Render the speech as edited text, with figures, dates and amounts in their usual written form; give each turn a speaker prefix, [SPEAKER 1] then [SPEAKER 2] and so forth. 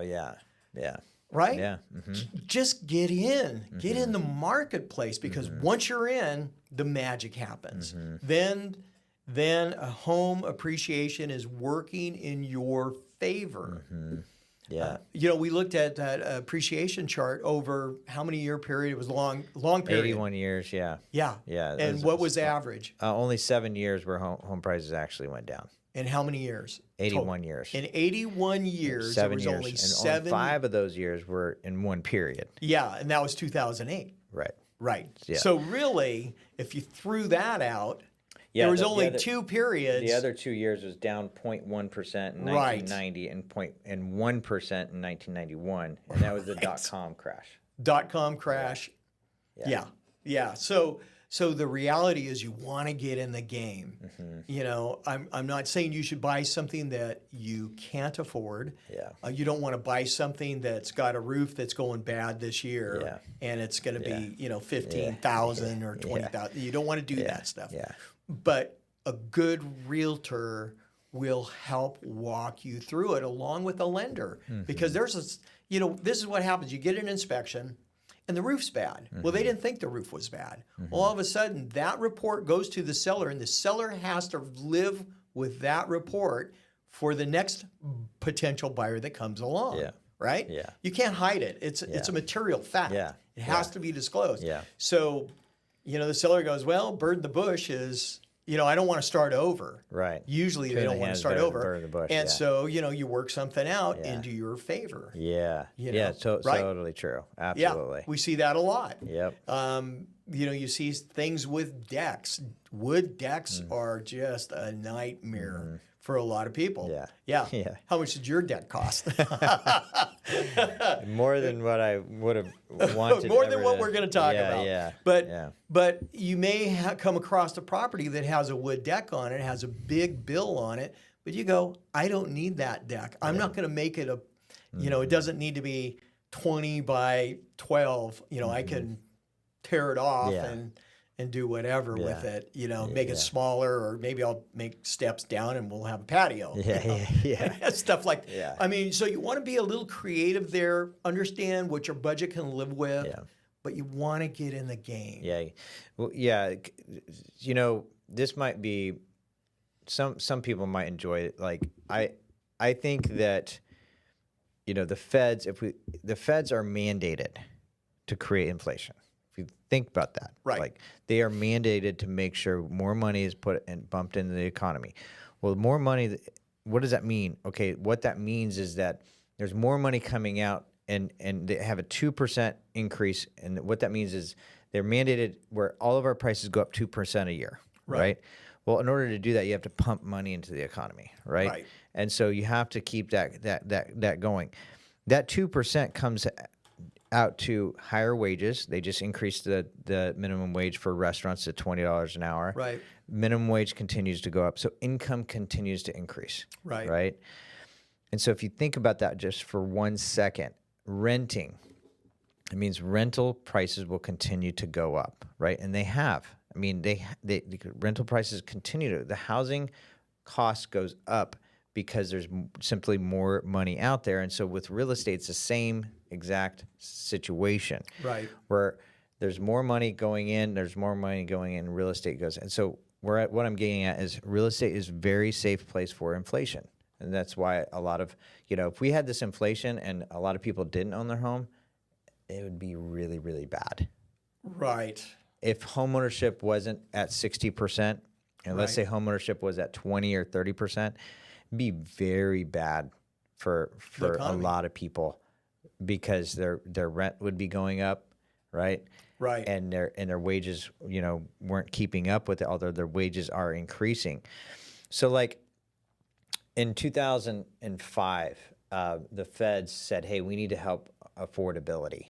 [SPEAKER 1] yeah. Yeah.
[SPEAKER 2] Right?
[SPEAKER 1] Yeah. Mm-hmm.
[SPEAKER 2] Just get in. Get in the marketplace, because once you're in, the magic happens. Then a home appreciation is working in your favor.
[SPEAKER 1] Yeah.
[SPEAKER 2] We looked at that appreciation chart over how many year period? It was long period.
[SPEAKER 1] 81 years. Yeah.
[SPEAKER 2] Yeah.
[SPEAKER 1] Yeah.
[SPEAKER 2] And what was the average?
[SPEAKER 1] Only 7 years where home prices actually went down.
[SPEAKER 2] In how many years?
[SPEAKER 1] 81 years.
[SPEAKER 2] In 81 years, there was only
[SPEAKER 1] and
[SPEAKER 2] 7.
[SPEAKER 1] only 5 of those years were in one period.
[SPEAKER 2] Yeah, and that was 2008.
[SPEAKER 1] Right.
[SPEAKER 2] Right.
[SPEAKER 1] Yeah.
[SPEAKER 2] So really, if you threw that out,
[SPEAKER 1] Yeah,
[SPEAKER 2] there was
[SPEAKER 1] the
[SPEAKER 2] only
[SPEAKER 1] other-
[SPEAKER 2] 2 periods.
[SPEAKER 1] The other 2 years was down 0.1% in 1990 and 1% in 1991, and that was the .com crash.
[SPEAKER 2] .com crash. Yeah. So the reality is, you want to get in the game. I'm not saying you should buy something that you can't afford.
[SPEAKER 1] Yeah.
[SPEAKER 2] You don't want to buy something that's got a roof that's going bad this year, and it's going to be 15,000 or 20,000. You don't want to do that stuff.
[SPEAKER 1] Yeah.
[SPEAKER 2] But a good realtor will help walk you through it along with a lender, because there's this is what happens. You get an inspection and the roof's bad. Well, they didn't think the roof was bad. Well, all of a sudden that report goes to the seller, and the seller has to live with that report for the next potential buyer that comes along.
[SPEAKER 1] Yeah.
[SPEAKER 2] Right?
[SPEAKER 1] Yeah.
[SPEAKER 2] You can't hide it. It's a material fact.
[SPEAKER 1] Yeah.
[SPEAKER 2] It has to be disclosed.
[SPEAKER 1] Yeah.
[SPEAKER 2] So, the seller goes, well, bird in the bush is, I don't want to start over.
[SPEAKER 1] Right.
[SPEAKER 2] Usually they don't want to start over.
[SPEAKER 1] Bird in the bush,
[SPEAKER 2] and so, you work something out into your favor.
[SPEAKER 1] Yeah.
[SPEAKER 2] Right?
[SPEAKER 1] Totally true. Absolutely.
[SPEAKER 2] Yeah, we see that a lot.
[SPEAKER 1] Yep.
[SPEAKER 2] You see things with decks. Wood decks are just a nightmare for a lot of people.
[SPEAKER 1] Yeah.
[SPEAKER 2] How much did your deck cost?
[SPEAKER 1] More than what I would have wanted.
[SPEAKER 2] More than what we're going to talk about.
[SPEAKER 1] Yeah.
[SPEAKER 2] But you may come across a property that has a wood deck on it, has a big bill on it, but you go, I don't need that deck. I'm not going to make it it doesn't need to be 20 by 12. I can tear it off and do whatever with it, make it smaller, or maybe I'll make steps down and we'll have a patio.
[SPEAKER 1] Yeah.
[SPEAKER 2] Stuff like that.
[SPEAKER 1] Yeah.
[SPEAKER 2] I mean, so you want to be a little creative there, understand what your budget can live with, but you want to get in the game.
[SPEAKER 1] Yeah. Well, yeah. This might be, some people might enjoy it. Like, I think that, the feds are mandated to create inflation. If you think about that,
[SPEAKER 2] right?
[SPEAKER 1] Like, they are mandated to make sure more money is put and bumped into the economy. Well, more money, what does that mean? Okay, what that means is that there's more money coming out, and they have a 2% increase. And what that means is they're mandated where all of our prices go up 2% a year, right? Well, in order to do that, you have to pump money into the economy, right? And so you have to keep that going. That 2% comes out to higher wages. They just increased the minimum wage for restaurants to $20 an hour.
[SPEAKER 2] Right.
[SPEAKER 1] Minimum wage continues to go up, so income continues to increase. Right. And so if you think about that just for 1 second, renting, it means rental prices will continue to go up, right? And they have. I mean, the rental prices continue to. The housing cost goes up because there's simply more money out there. And so with real estate, it's the same exact situation.
[SPEAKER 2] Right.
[SPEAKER 1] Where there's more money going in, real estate goes. And so what I'm getting at is real estate is a very safe place for inflation. And that's why a lot of, if we had this inflation and a lot of people didn't own their home, it would be really, really bad.
[SPEAKER 2] Right.
[SPEAKER 1] If homeownership wasn't at 60%, and let's say homeownership was at 20 or 30%, it'd be very bad for a lot of people, because their rent would be going up, right?
[SPEAKER 2] Right.
[SPEAKER 1] And their wages, weren't keeping up with it, although their wages are increasing. So like in 2005, the feds said, hey, we need to help affordability.